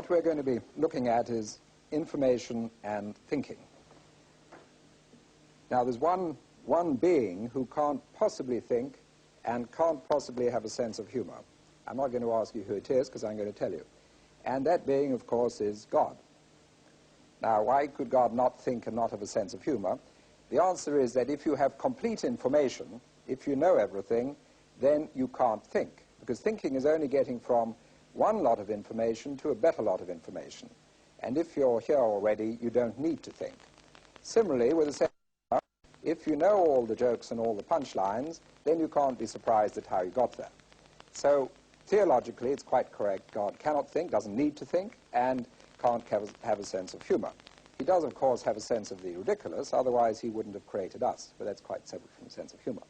what we're going to be looking at is information and thinking. Now, there's one being who can't possibly think and can't possibly have a sense of humor. I'm not going to ask you who it is, because I'm going to tell you. And that being, of course, is God. Now, why could God not think and not have a sense of humor? The answer is that if you have complete information, if you know everything, then you can't think, because thinking is only getting from one lot of information to a better lot of information. And if you're here already, you don't need to think. Similarly, with a sense of humor, if you know all the jokes and all the punchlines, then you can't be surprised at how you got there. So, theologically, it's quite correct. God cannot think, doesn't need to think, and can't have a sense of humor. He does, of course, have a sense of the ridiculous, otherwise he wouldn't have created us, but that's quite separate from a sense of humor.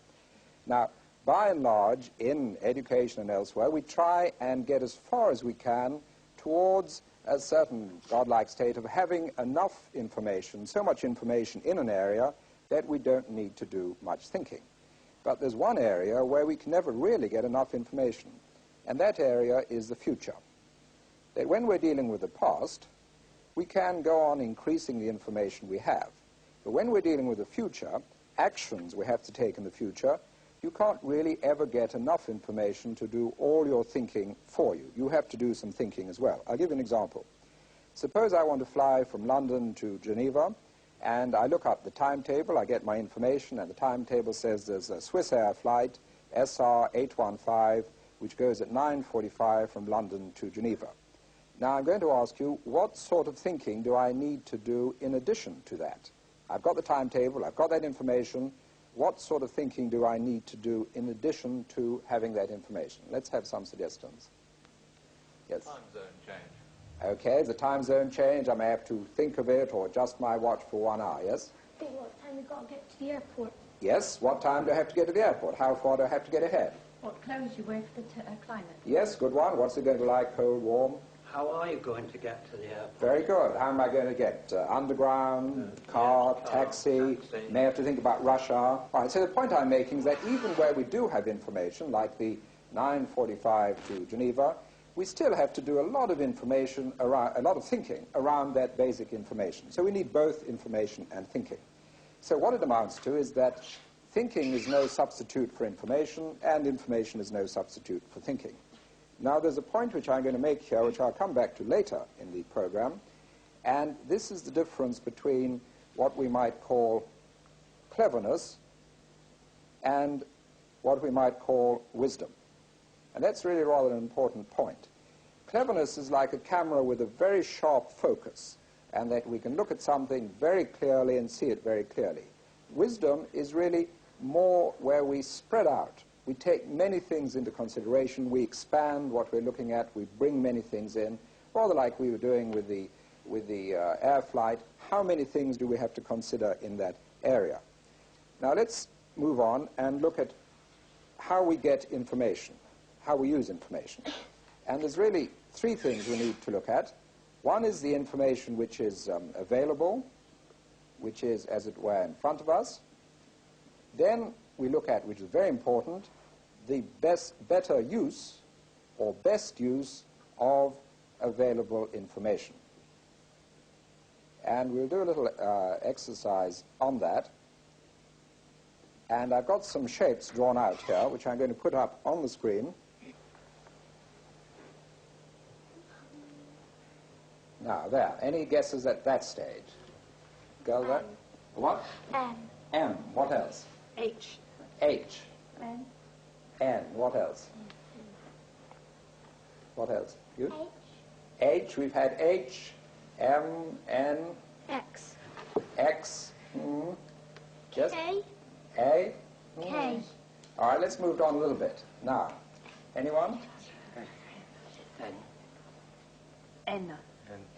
Now, by and large, in education and elsewhere, we try and get as far as we can towards a certain godlike state of having enough information, so much information in an area that we don't need to do much thinking. But there's one area where we can never really get enough information, and that area is the future. That when we're dealing with the past, we can go on increasing the information we have. But when we're dealing with the future, actions we have to take in the future, you can't really ever get enough information to do all your thinking for you. You have to do some thinking as well. I'll give you an example. Suppose I want to fly from London to Geneva, and I look up the timetable, I get my information, and the timetable says there's a Swissair flight, SR 815, which goes at 9:45 from London to Geneva. Now, I'm going to ask you, what sort of thinking do I need to do in addition to that? I've got the timetable, I've got that information. What sort of thinking do I need to do in addition to having that information? Let's have some suggestions. Yes? Time zone change. Okay, the time zone change, I may have to think of it or adjust my watch for 1 hour, yes? Think what time we've got to get to the airport. Yes, what time do I have to get to the airport? How far do I have to get ahead? What clothes you wear for the climate. Yes, good one. What's it going to be like, cold, warm? How are you going to get to the airport? Very good. How am I going to get? Underground, car, taxi, may have to think about rush hour. Right, so the point I'm making is that even where we do have information, like the 9:45 to Geneva, we still have to do a lot of information, around, a lot of thinking around that basic information. So we need both information and thinking. So what it amounts to is that thinking is no substitute for information, and information is no substitute for thinking. Now, there's a point which I'm going to make here, which I'll come back to later in the program, and this is the difference between what we might call cleverness and what we might call wisdom. And that's really rather an important point. Cleverness is like a camera with a very sharp focus, and that we can look at something very clearly and see it very clearly. Wisdom is really more where we spread out. We take many things into consideration, we expand what we're looking at, we bring many things in, rather like we were doing with the air flight. How many things do we have to consider in that area? Now let's move on and look at how we get information, how we use information. And there's really 3 things we need to look at. One is the information which is available, which is, as it were, in front of us. Then we look at, which is very important, the better use or best use of available information. And we'll do a little exercise on that. And I've got some shapes drawn out here, which I'm going to put up on the screen. Now, there. Any guesses at that stage? Go there. What? M. M. What else? H. H. N. N. What else? What else? You? H. H. We've had H, M, N, X. X. Yes? K. A. K. All right, let's move on a little bit. Now, anyone? N.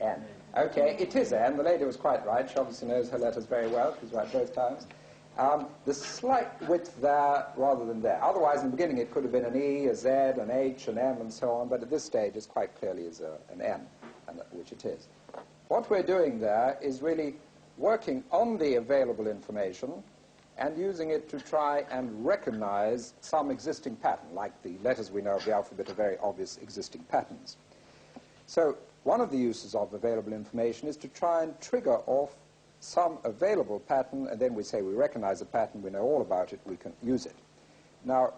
N. Okay, it is N. The lady was quite right. She obviously knows her letters very well. She's right both times. The slight width there rather than there. Otherwise, in the beginning, it could have been an E, a Z, an H, an M, and so on. But at this stage, it's quite clearly is an N, which it is. What we're doing there is really working on the available information and using it to try and recognize some existing pattern, like the letters we know of the alphabet are very obvious existing patterns. So one of the uses of available information is to try and trigger off some available pattern, and then we say we recognize a pattern, we know all about it, we can use it. Now,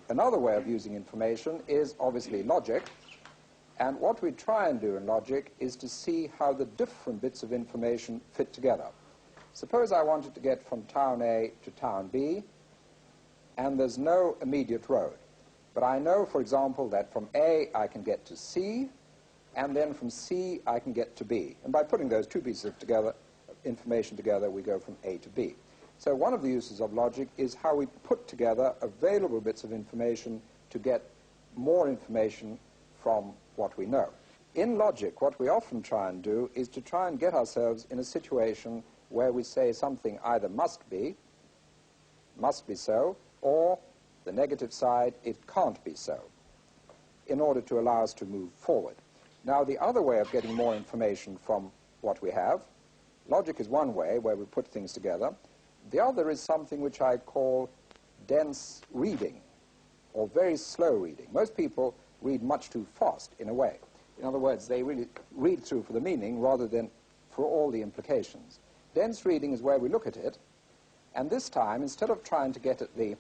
another way of using information is obviously logic, and what we try and do in logic is to see how the different bits of information fit together. Suppose I wanted to get from town A to town B, and there's no immediate road. But I know, for example, that from A I can get to C, and then from C I can get to B. And by putting those two pieces of information together, we go from A to B. So one of the uses of logic is how we put together available bits of information to get more information from what we know. In logic, what we often try and do is to try and get ourselves in a situation where we say something either must be so, or the negative side, it can't be so, in order to allow us to move forward. Now, the other way of getting more information from what we have, logic is one way where we put things together. The other is something which I call dense reading, or very slow reading. Most people read much too fast, in a way. In other words, they really read through for the meaning rather than for all the implications. Dense reading is where we look at it, and this time, instead of trying to get at the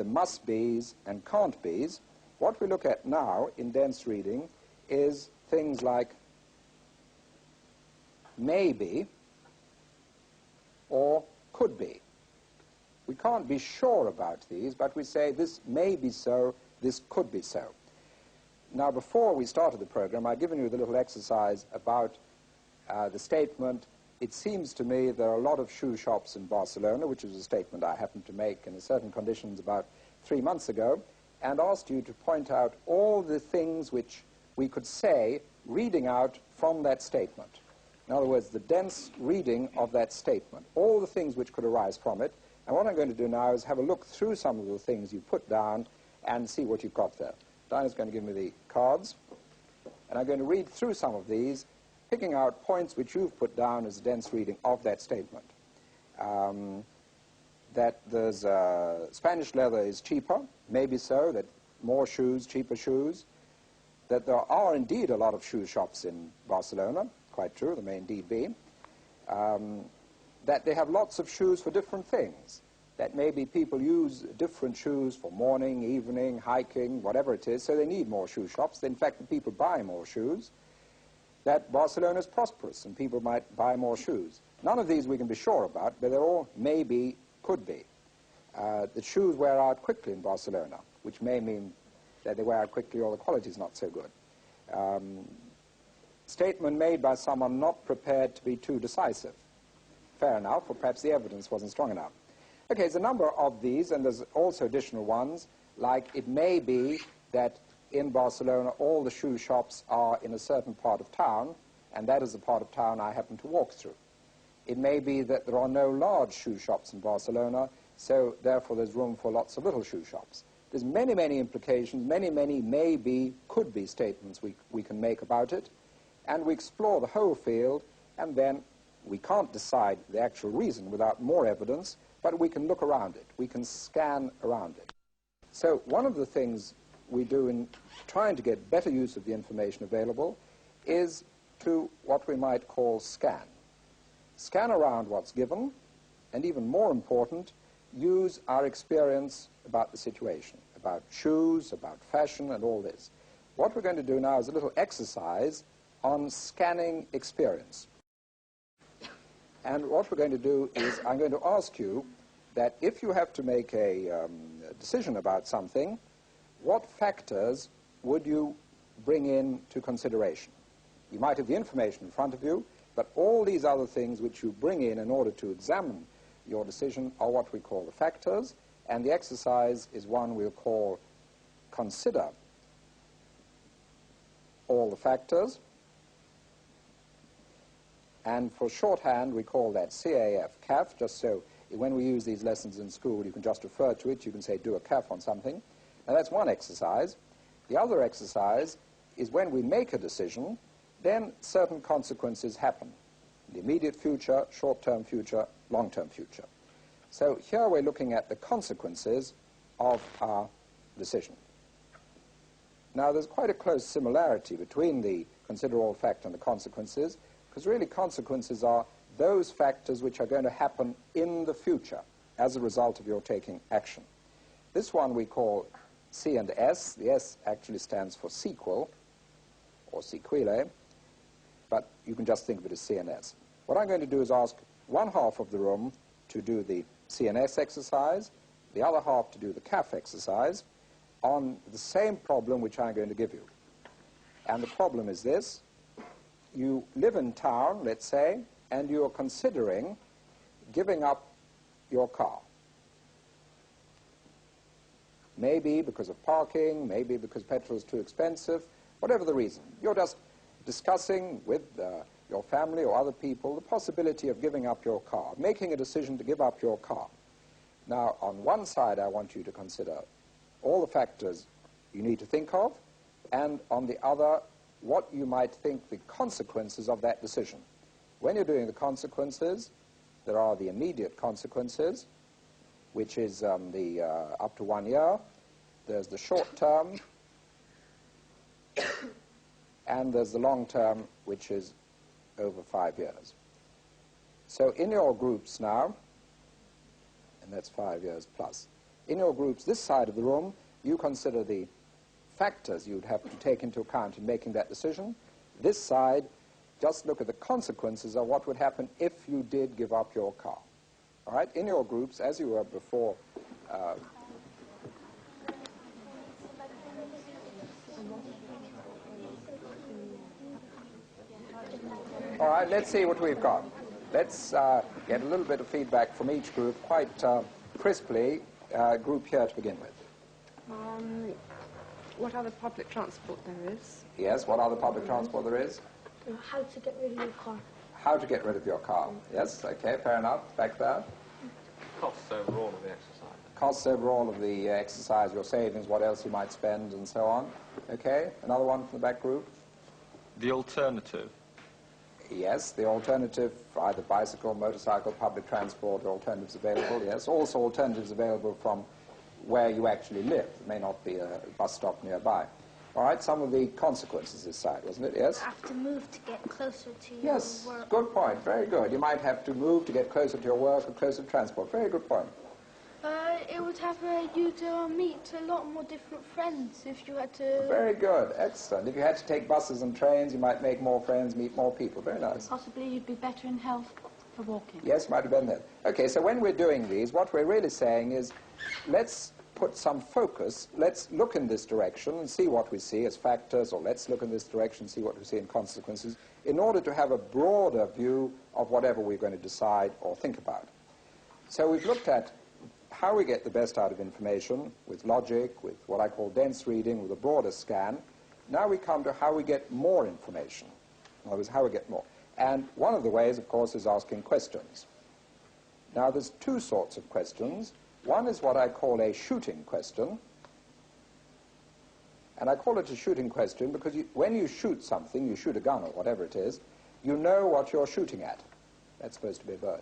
must-be's and can't-be's, what we look at now in dense reading is things like maybe or could be. We can't be sure about these, but we say this may be so, this could be so. Now, before we started the program, I'd given you the little exercise about the statement, it seems to me there are a lot of shoe shops in Barcelona, which is a statement I happened to make in certain conditions about 3 months ago, and asked you to point out all the things which we could say reading out from that statement. In other words, the dense reading of that statement, all the things which could arise from it. And what I'm going to do now is have a look through some of the things you put down and see what you've got there. Dinah's going to give me the cards, and I'm going to read through some of these, picking out points which you've put down as a dense reading of that statement. That there's Spanish leather is cheaper, maybe so, that more shoes, cheaper shoes, that there are indeed a lot of shoe shops in Barcelona, quite true, there may indeed be, that they have lots of shoes for different things, that maybe people use different shoes for morning, evening, hiking, whatever it is, so they need more shoe shops. In fact, the people buy more shoes, that Barcelona is prosperous and people might buy more shoes. None of these we can be sure about, but they're all maybe, could be. The shoes wear out quickly in Barcelona, which may mean that they wear out quickly or the quality is not so good. Statement made by someone not prepared to be too decisive. Fair enough, or perhaps the evidence wasn't strong enough. Okay, there's a number of these, and there's also additional ones, like it may be that in Barcelona all the shoe shops are in a certain part of town, and that is the part of town I happen to walk through. It may be that there are no large shoe shops in Barcelona, so therefore there's room for lots of little shoe shops. There's many, many implications, many, many maybe, could be statements we can make about it, and we explore the whole field, and then we can't decide the actual reason without more evidence, but we can look around it. We can scan around it. So one of the things we do in trying to get better use of the information available is to what we might call scan. Scan around what's given, and even more important, use our experience about the situation, about shoes, about fashion, and all this. What we're going to do now is a little exercise on scanning experience. And what we're going to do is I'm going to ask you that if you have to make a decision about something, what factors would you bring into consideration? You might have the information in front of you, but all these other things which you bring in order to examine your decision are what we call the factors, and the exercise is one we'll call consider all the factors. And for shorthand, we call that CAF, CAF, just so when we use these lessons in school, you can just refer to it. You can say, do a CAF on something. Now, that's one exercise. The other exercise is when we make a decision, then certain consequences happen. The immediate future, short-term future, long-term future. So here we're looking at the consequences of our decision. Now, there's quite a close similarity between the consider all factor and the consequences, because really consequences are those factors which are going to happen in the future as a result of your taking action. This one we call C and S. The S actually stands for sequel, or sequelae, but you can just think of it as C and S. What I'm going to do is ask one half of the room to do the C and S exercise, the other half to do the CAF exercise, on the same problem which I'm going to give you. And the problem is this. You live in town, let's say, and you're considering giving up your car. Maybe because of parking, maybe because petrol is too expensive, whatever the reason. You're just discussing with your family or other people the possibility of giving up your car, making a decision to give up your car. Now, on one side, I want you to consider all the factors you need to think of, and on the other, what you might think the consequences of that decision. When you're doing the consequences, there are the immediate consequences, which is up to 1 year. There's the short term, and there's the long term, which is over 5 years. So in your groups now, and that's 5 years plus, in your groups this side of the room, you consider the factors you'd have to take into account in making that decision. This side, just look at the consequences of what would happen if you did give up your car. All right? In your groups, as you were before, all right, let's see what we've got. Let's get a little bit of feedback from each group quite crisply. Group here to begin with. What other public transport there is? Yes, what other public transport there is? How to get rid of your car. How to get rid of your car. Yes, okay, fair enough. Back there. Costs overall of the exercise. Costs overall of the exercise, your savings, what else you might spend, and so on. Okay, another one from the back group. The alternative. Yes, the alternative, either bicycle, motorcycle, public transport, alternatives available, yes. Also alternatives available from where you actually live. There may not be a bus stop nearby. All right, some of the consequences this side, wasn't it? Yes? You have to move to get closer to your Yes, work. good point, very good. You might have to move to get closer to your work or closer to transport. Very good point. It would have you to meet a lot more different friends if you had to... Very good, excellent. If you had to take buses and trains, you might make more friends, meet more people. Very nice. Possibly you'd be better in health for walking. Yes, might have been that. Okay, so when we're doing these, what we're really saying is, let's put some focus, let's look in this direction and see what we see as factors, or let's look in this direction and see what we see in consequences, in order to have a broader view of whatever we're going to decide or think about. So we've looked at how we get the best out of information with logic, with what I call dense reading, with a broader scan. Now we come to how we get more information. In other words, how we get more. And one of the ways, of course, is asking questions. Now, there's two sorts of questions. One is what I call a shooting question. And I call it a shooting question because when you shoot something, you shoot a gun or whatever it is, you know what you're shooting at. That's supposed to be a bird.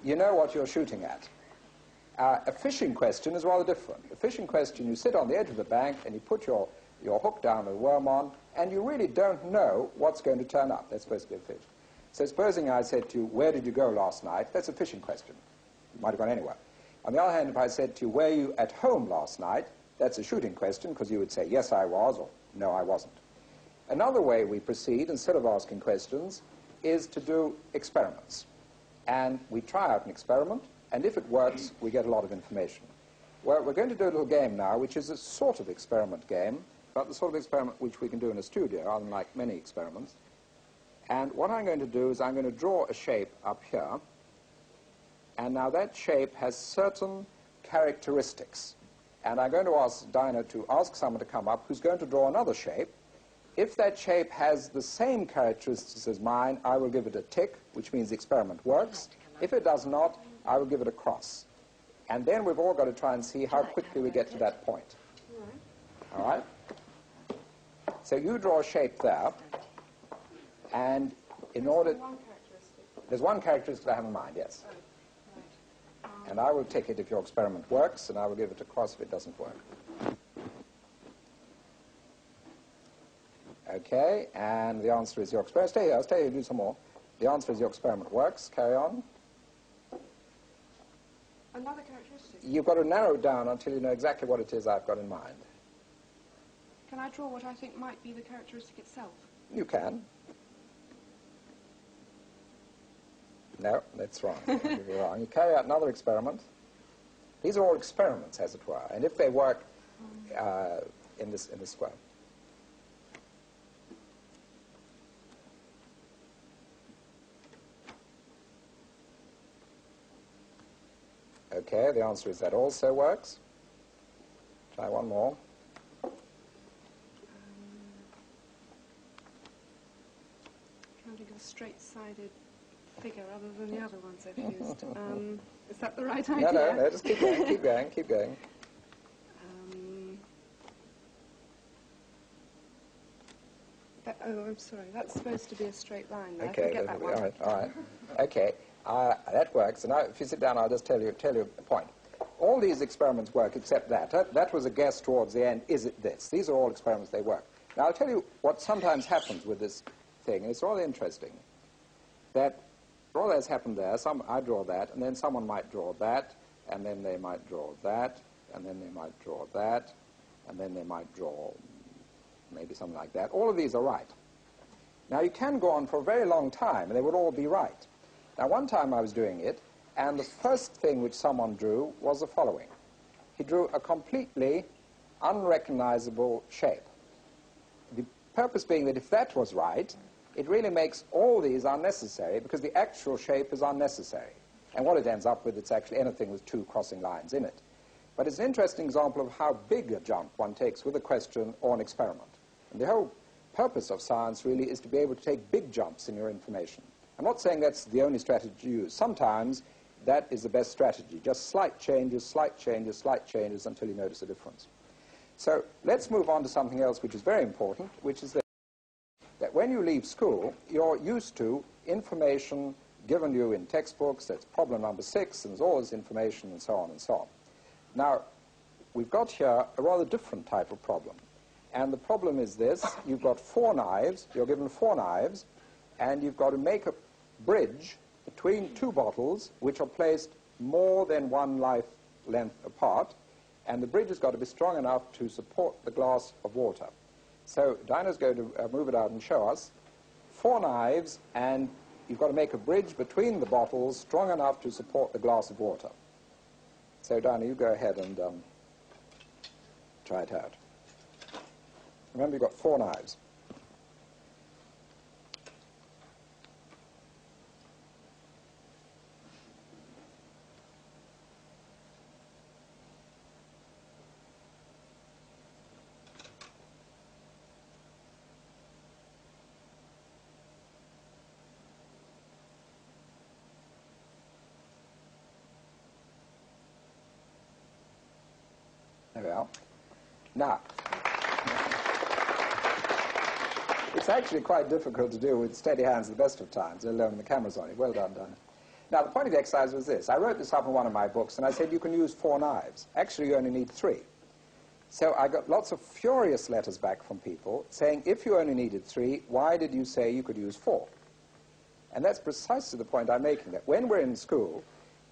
You know what you're shooting at. A fishing question is rather different. A fishing question, you sit on the edge of the bank and you put your hook down with a worm on, and you really don't know what's going to turn up. That's supposed to be a fish. So supposing I said to you, where did you go last night? That's a fishing question. You might have gone anywhere. On the other hand, if I said to you, were you at home last night? That's a shooting question, because you would say, yes, I was, or no, I wasn't. Another way we proceed, instead of asking questions, is to do experiments. And we try out an experiment, and if it works, we get a lot of information. Well, we're going to do a little game now, which is a sort of experiment game, but the sort of experiment which we can do in a studio, unlike many experiments. And what I'm going to do is I'm going to draw a shape up here, and now that shape has certain characteristics. And I'm going to ask Dinah to ask someone to come up who's going to draw another shape. If that shape has the same characteristics as mine, I will give it a tick, which means the experiment works. If it does not, I will give it a cross. And then we've all got to try and see how quickly we get to that point. All right? So you draw a shape there, and in order... There's one characteristic I have in mind, yes. And I will tick it if your experiment works, and I will give it a cross if it doesn't work. Okay, and the answer is your experiment. Stay here, do some more. The answer is your experiment works. Carry on. Another characteristic. You've got to narrow it down until you know exactly what it is I've got in mind. Can I draw what I think might be the characteristic itself? You can. No, that's wrong. You're wrong. You carry out another experiment. These are all experiments, as it were, and if they work in this way. Okay, the answer is that also works. Try one more. Trying to think of a straight-sided figure other than the other ones I've used. Is that the right idea? No, just keep going, keep going, keep going. Oh, I'm sorry. That's supposed to be a straight line. There. Okay, Forget that one. all right. Okay, that works. And now, if you sit down, I'll just tell you a point. All these experiments work except that. That was a guess towards the end. Is it this? These are all experiments. They work. Now, I'll tell you what sometimes happens with this thing. It's rather interesting. That all that's happened there. I draw that, and then someone might draw that, and then they might draw that, and then they might draw that, and then they might draw maybe something like that. All of these are right. Now, you can go on for a very long time, and they would all be right. Now, one time I was doing it, and the first thing which someone drew was the following. He drew a completely unrecognizable shape. The purpose being that if that was right, it really makes all these unnecessary, because the actual shape is unnecessary. And what it ends up with, it's actually anything with two crossing lines in it. But it's an interesting example of how big a jump one takes with a question or an experiment. And the whole purpose of science really is to be able to take big jumps in your information. I'm not saying that's the only strategy to use. Sometimes that is the best strategy. Just slight changes, slight changes, slight changes until you notice a difference. So let's move on to something else which is very important, which is that when you leave school, you're used to information given you in textbooks. That's problem number 6, and there's all this information and so on and so on. Now, we've got here a rather different type of problem. And the problem is this. You've got 4 knives. You're given 4 knives, and you've got to make a bridge between 2 bottles which are placed more than 1 life length apart, and the bridge has got to be strong enough to support the glass of water. So Dinah's going to move it out and show us 4 knives, and you've got to make a bridge between the bottles strong enough to support the glass of water. So Dinah, you go ahead and try it out. Remember, you've got 4 knives. There we are. Now, it's actually quite difficult to do with steady hands at the best of times, let alone when the camera's on it. Well done, Dinah. Now, the point of the exercise was this. I wrote this up in one of my books, and I said you can use 4 knives. Actually, you only need 3. So I got lots of furious letters back from people saying, if you only needed 3, why did you say you could use 4? And that's precisely the point I'm making, that when we're in school,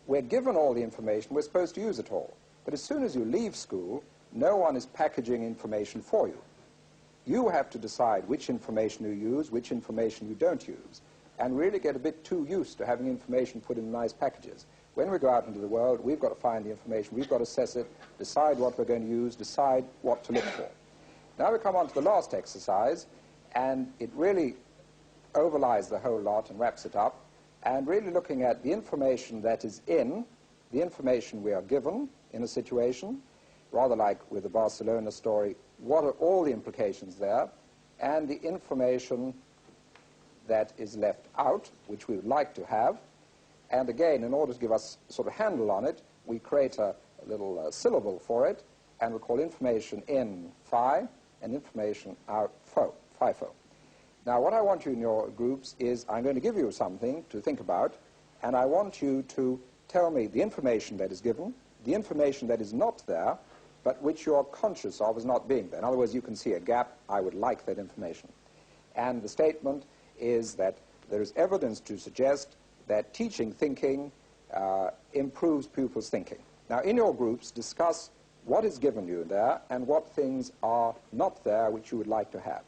we're given all the information, we're supposed to use it all. But as soon as you leave school, no one is packaging information for you. You have to decide which information you use, which information you don't use, and really get a bit too used to having information put in nice packages. When we go out into the world, we've got to find the information, we've got to assess it, decide what we're going to use, decide what to look for. Now we come on to the last exercise, and it really overlies the whole lot and wraps it up, and really looking at the information that is in, the information we are given in a situation, rather like with the Barcelona story, what are all the implications there, and the information that is left out, which we would like to have. And again, in order to give us sort of handle on it, we create a little syllable for it, and we call information in phi and information out pho, FIFO. Now, what I want you in your groups is I'm going to give you something to think about, and I want you to tell me the information that is given, the information that is not there, but which you are conscious of as not being there. In other words, you can see a gap. I would like that information. And the statement is that there is evidence to suggest that teaching thinking improves pupils' thinking. Now, in your groups, discuss what is given you there and what things are not there which you would like to have.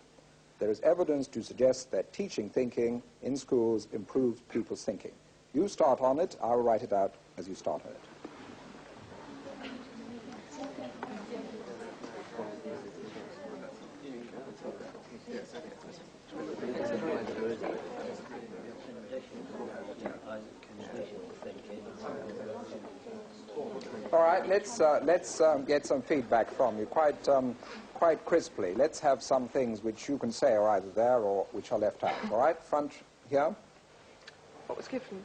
There is evidence to suggest that teaching thinking in schools improves pupils' thinking. You start on it. I will write it out as you start on it. All right, let's get some feedback from you quite crisply. Let's have some things which you can say are either there or which are left out. All right, front here. What was given?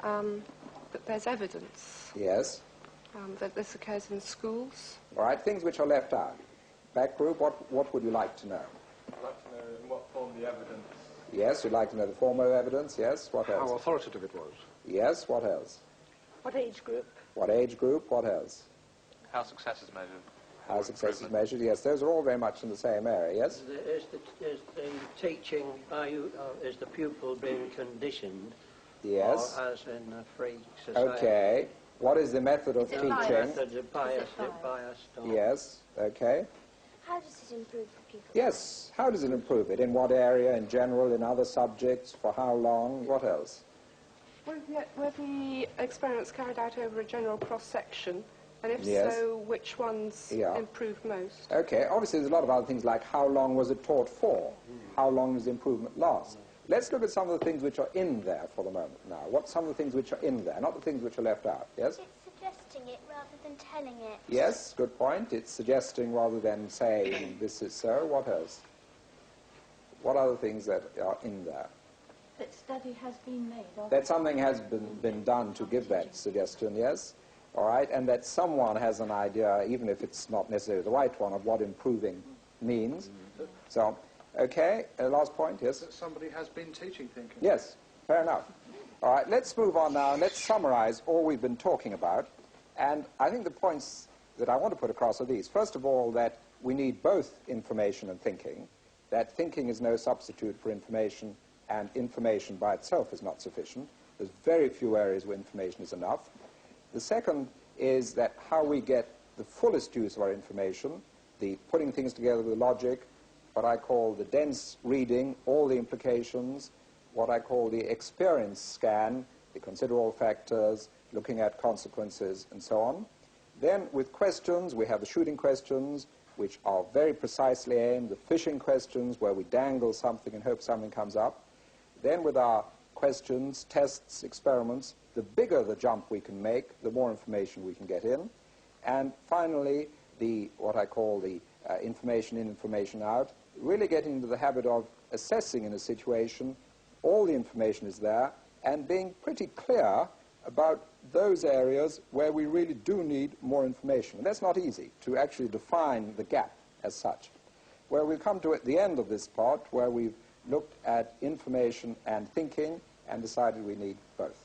That there's evidence Yes. that this occurs in schools. All right, things which are left out. Back group, what would you like to know? I'd like to know in what form the evidence... Yes, you'd like to know the form of evidence. Yes, what else? How authoritative it was. Yes, what else? What age group? What age group? What else? How success is measured. How success is measured? Yes, those are all very much in the same area. Yes. Is the teaching, is the pupil being conditioned? Yes. Or as in a free society? Okay. What is the method of Is it teaching? biased? Methods of biased or... Yes. Okay. How does this improve the people? Yes. How does it improve it? In what area? In general? In other subjects? For how long? What else? Were the experiments carried out over a general cross-section? And if Yes. so, which ones Yeah. improved most? Okay. Obviously, there's a lot of other things like how long was it taught for? How long does the improvement last? Let's look at some of the things which are in there for the moment now. What's some of the things which are in there, not the things which are left out? Yes? It's suggesting it rather than telling it. Yes, good point. It's suggesting rather than saying this is so. What else? What are the things that are in there? That study has been made of. That something has been done to give that suggestion, yes? All right, and that someone has an idea, even if it's not necessarily the right one, of what improving means. So, okay, last point, yes? That somebody has been teaching thinking. Yes, fair enough. All right, let's move on now and let's summarize all we've been talking about. And I think the points that I want to put across are these. First of all, that we need both information and thinking, that thinking is no substitute for information, and information by itself is not sufficient. There's very few areas where information is enough. The second is that how we get the fullest use of our information, the putting things together with logic, what I call the dense reading, all the implications, what I call the experience scan, the consider all factors, looking at consequences, and so on. Then with questions, we have the shooting questions, which are very precisely aimed, the fishing questions, where we dangle something and hope something comes up. Then with our questions, tests, experiments, the bigger the jump we can make, the more information we can get in. And finally, what I call the information in, information out, really getting into the habit of assessing in a situation, all the information is there, and being pretty clear about those areas where we really do need more information. And that's not easy, to actually define the gap as such. Where we'll come to at the end of this part, where we've looked at information and thinking and decided we need both.